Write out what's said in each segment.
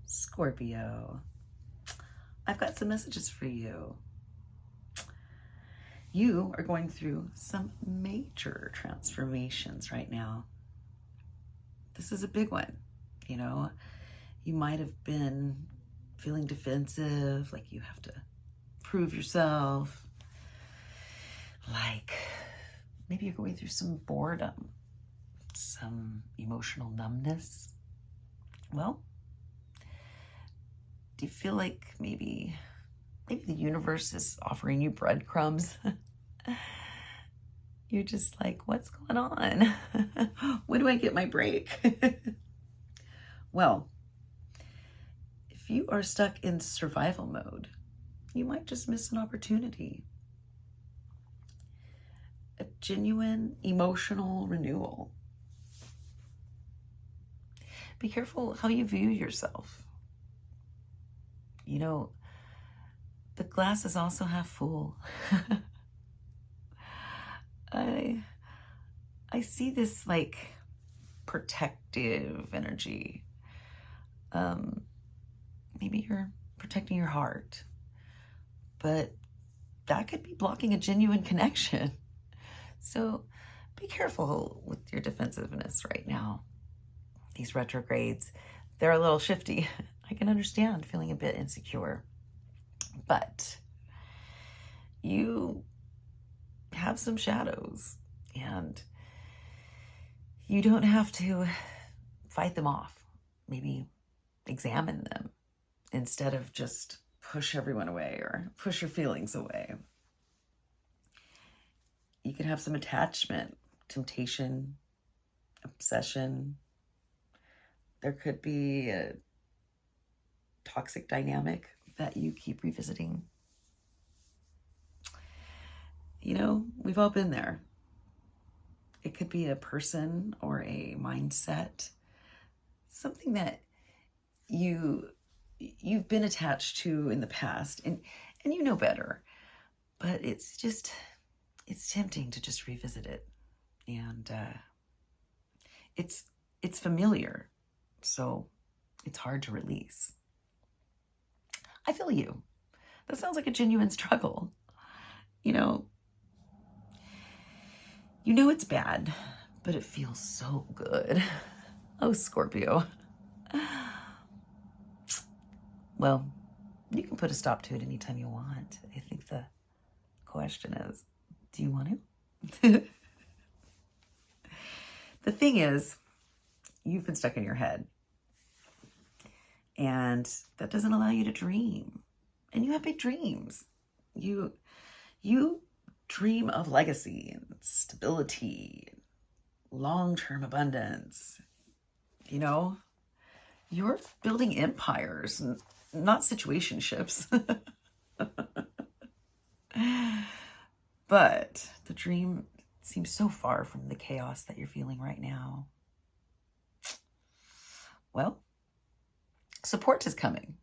Scorpio, I've got some messages for you. You are going through some major transformations right now. This is a big one. You know, you might have been feeling defensive, like you have to prove yourself, like maybe you're going through some boredom, some emotional numbness. Well, do you feel like maybe the universe is offering you breadcrumbs? You're just like, what's going on? When do I get my break? Well, if you are stuck in survival mode, you might just miss an opportunity. A genuine emotional renewal. Be careful how you view yourself. You know, the glass is also half full. I see this like protective energy. Maybe you're protecting your heart, but that could be blocking a genuine connection. So be careful with your defensiveness right now. These retrogrades, they're a little shifty. I can understand feeling a bit insecure, but you have some shadows and you don't have to fight them off. Maybe examine them instead of just push everyone away or push your feelings away. You can have some attachment, temptation, obsession. There could be a toxic dynamic that you keep revisiting. You know, we've all been there. It could be a person or a mindset, something that you've been attached to in the past, and you know better, but it's tempting to just revisit it, and it's familiar, so it's hard to release. I feel you. That sounds like a genuine struggle. You know it's bad, but it feels so good. Oh, Scorpio. Well, you can put a stop to it anytime you want. I think the question is, do you want to? The thing is, you've been stuck in your head, and that doesn't allow you to dream. And you have big dreams. You dream of legacy and stability, long-term abundance. You know, you're building empires, not situationships. But the dream seems so far from the chaos that you're feeling right now. Well, support is coming.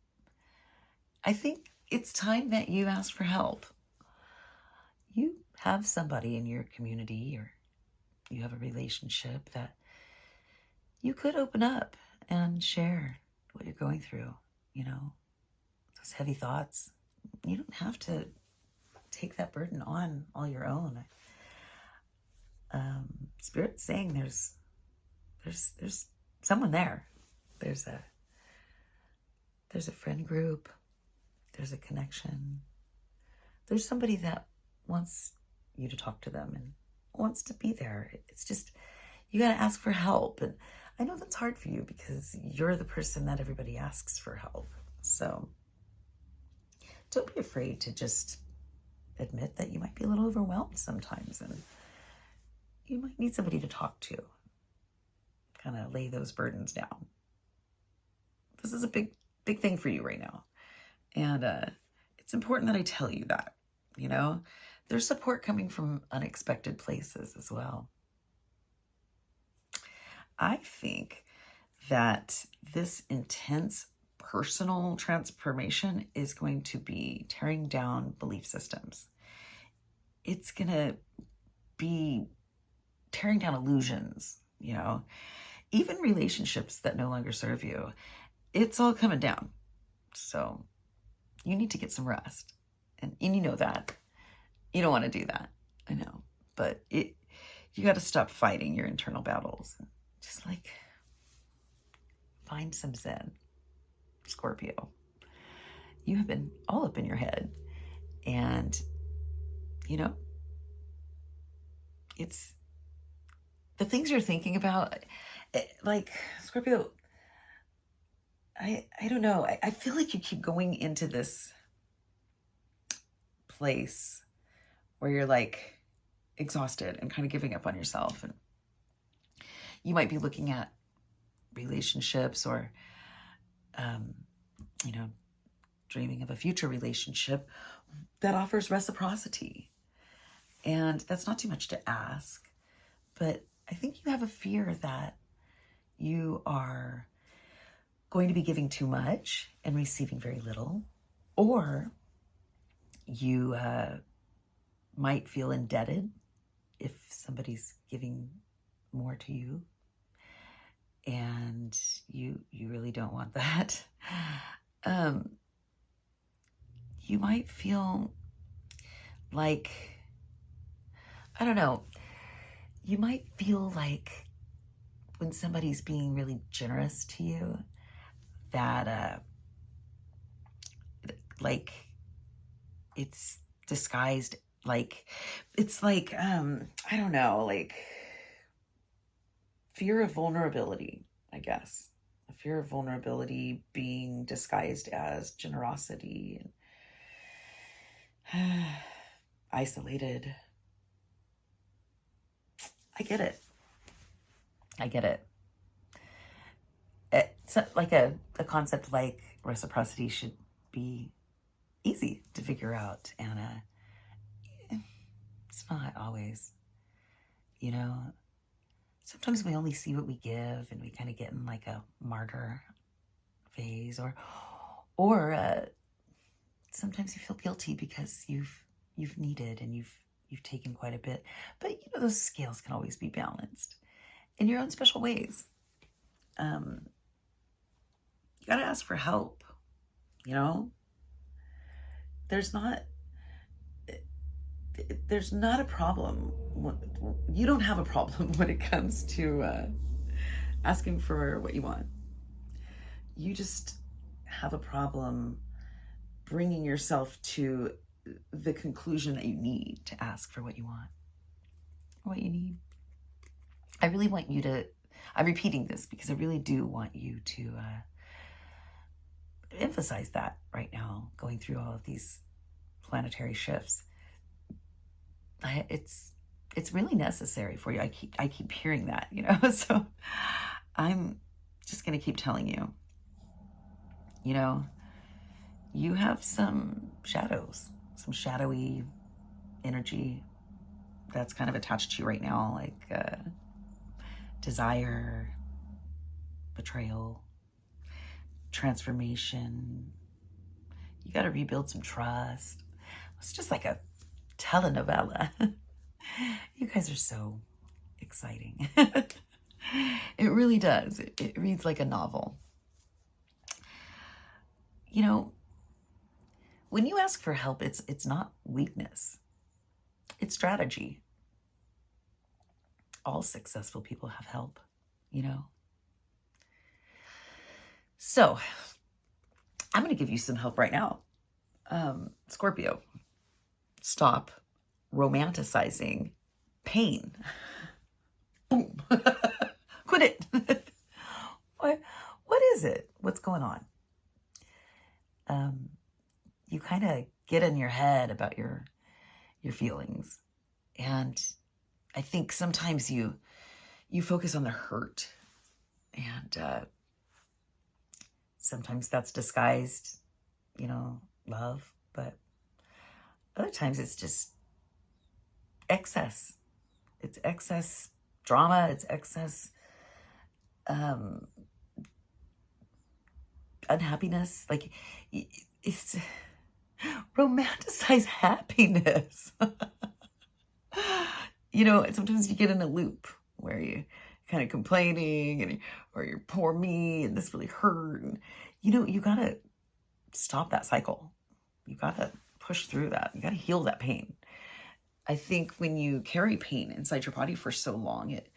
I think it's time that you ask for help. You have somebody in your community, or you have a relationship that you could open up and share what you're going through, you know, those heavy thoughts. You don't have to take that burden on all your own. Spirit's saying there's someone there. There's a friend group. There's a connection. There's somebody that wants you to talk to them and wants to be there. It's just, you got to ask for help. And I know that's hard for you because you're the person that everybody asks for help. So don't be afraid to just admit that you might be a little overwhelmed sometimes, and you might need somebody to talk to, kind of lay those burdens down. This is a big thing for you right now. And it's important that I tell you that, you know, there's support coming from unexpected places as well. I think that this intense personal transformation is going to be tearing down belief systems. It's going to be tearing down illusions, you know, even relationships that no longer serve you. it's all coming down. So you need to get some rest. And you know that. You don't want to do that. I know. But you got to stop fighting your internal battles. Just like find some zen. Scorpio, you have been all up in your head. And, you know, it's the things you're thinking about, like Scorpio, I don't know. I feel like you keep going into this place where you're like exhausted and kind of giving up on yourself. And you might be looking at relationships or, you know, dreaming of a future relationship that offers reciprocity. And that's not too much to ask, but I think you have a fear that you are going to be giving too much and receiving very little, or you might feel indebted if somebody's giving more to you, and you really don't want that. You might feel like, I don't know, you might feel like when somebody's being really generous to you, that like it's disguised, like it's like I don't know, like fear of vulnerability, I guess. A fear of vulnerability being disguised as generosity and isolated. I get it. It's like a concept like reciprocity should be easy to figure out, and it's not always. You know, sometimes we only see what we give, and we kind of get in like a martyr phase, or sometimes you feel guilty because you've needed and you've taken quite a bit, but you know those scales can always be balanced in your own special ways. You got to ask for help. You know, there's not a problem. You don't have a problem when it comes to asking for what you want. You just have a problem bringing yourself to the conclusion that you need to ask for what you want, what you need. I really want you to, I'm repeating this because I really do want you to emphasize that right now, going through all of these planetary shifts. It's really necessary for you. I keep hearing that, you know, so I'm just going to keep telling you, you know, you have some shadows, some shadowy energy that's kind of attached to you right now, like desire, betrayal, transformation. You got to rebuild some trust. It's just like a telenovela. You guys are so exciting. It really does. It reads like a novel. You know, when you ask for help, it's not weakness. It's strategy. All successful people have help, you know. So, I'm going to give you some help right now. Scorpio, stop romanticizing pain. Boom. Quit it. What is it? What's going on? You kind of get in your head about your feelings. And I think sometimes you focus on the hurt. And sometimes that's disguised, you know, love. But other times it's just excess. It's excess drama. It's excess unhappiness. Like, it's romanticize happiness. You know, sometimes you get in a loop where kind of complaining or you're poor me and this really hurt. And, you got to stop that cycle. You got to push through that. You got to heal that pain. I think when you carry pain inside your body for so long, it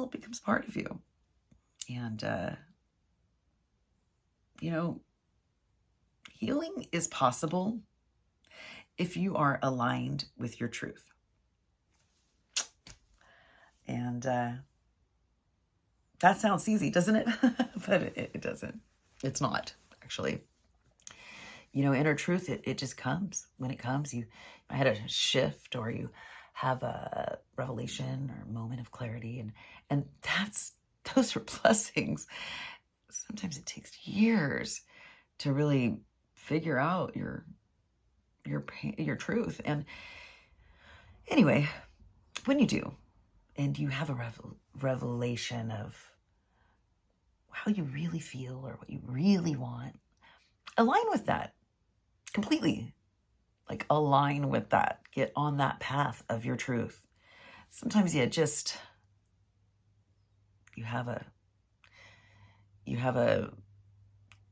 becomes part of you. And, healing is possible if you are aligned with your truth. And that sounds easy, doesn't it? But it doesn't. It's not, actually. Inner truth, it just comes. When it comes, you had a shift, or you have a revelation or a moment of clarity, and those are blessings. Sometimes it takes years to really figure out your truth. And anyway, when you do, and you have a revelation of how you really feel or what you really want, align with that completely. Like, align with that. Get on that path of your truth. Sometimes you have a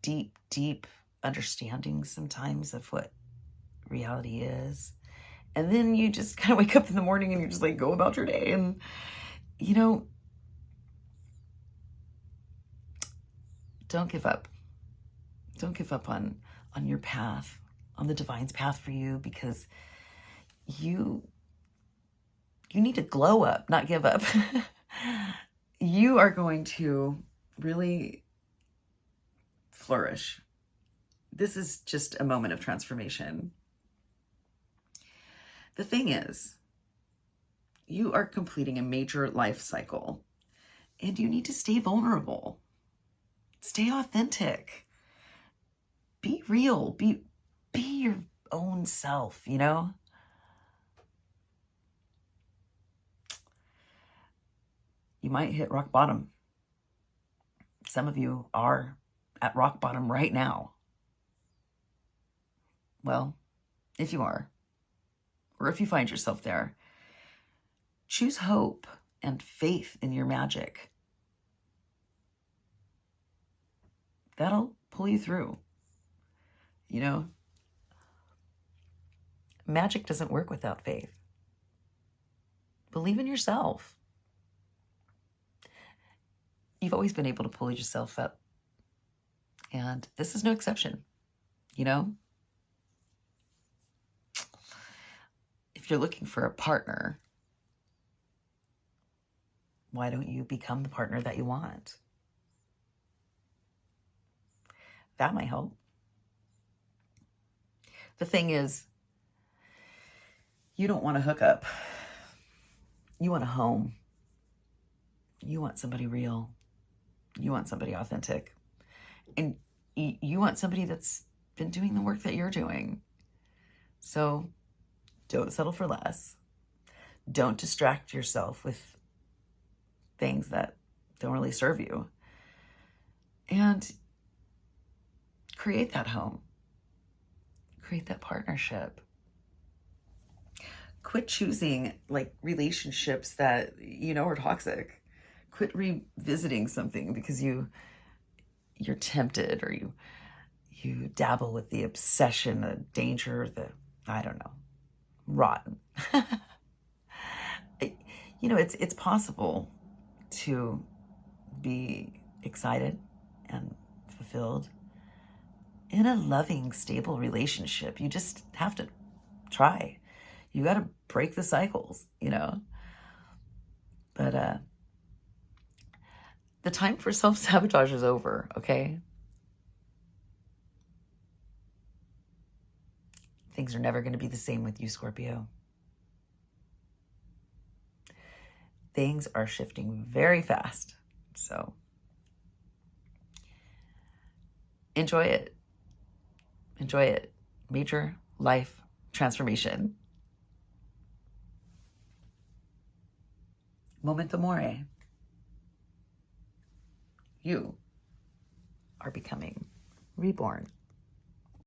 deep understanding sometimes of what reality is. And then you just kind of wake up in the morning and you just go about your day. And, don't give up. Don't give up on your path, on the divine's path for you, because you need to glow up, not give up. You are going to really flourish. This is just a moment of transformation. The thing is, you are completing a major life cycle, and you need to stay vulnerable. Stay authentic. Be real. Be your own self, You might hit rock bottom. Some of you are at rock bottom right now. Well, if you are, or if you find yourself there, choose hope and faith in your magic. That'll pull you through. Magic doesn't work without faith. Believe in yourself. You've always been able to pull yourself up. And this is no exception. If you're looking for a partner, why don't you become the partner that you want? That might help. The thing is, you don't want to hook up. You want a home. You want somebody real. You want somebody authentic. And you want somebody that's been doing the work that you're doing. So don't settle for less. Don't distract yourself with things that don't really serve you. And create that home. Create that partnership. Quit choosing relationships that are toxic. Quit revisiting something because you're tempted, or you dabble with the obsession, the danger, I don't know, rotten. It's possible to be excited and fulfilled in a loving, stable relationship. You just have to try. You got to break the cycles, But the time for self-sabotage is over, okay? Things are never going to be the same with you, Scorpio. Things are shifting very fast. So enjoy it. Enjoy it. Major life transformation. Momento more. You are becoming reborn.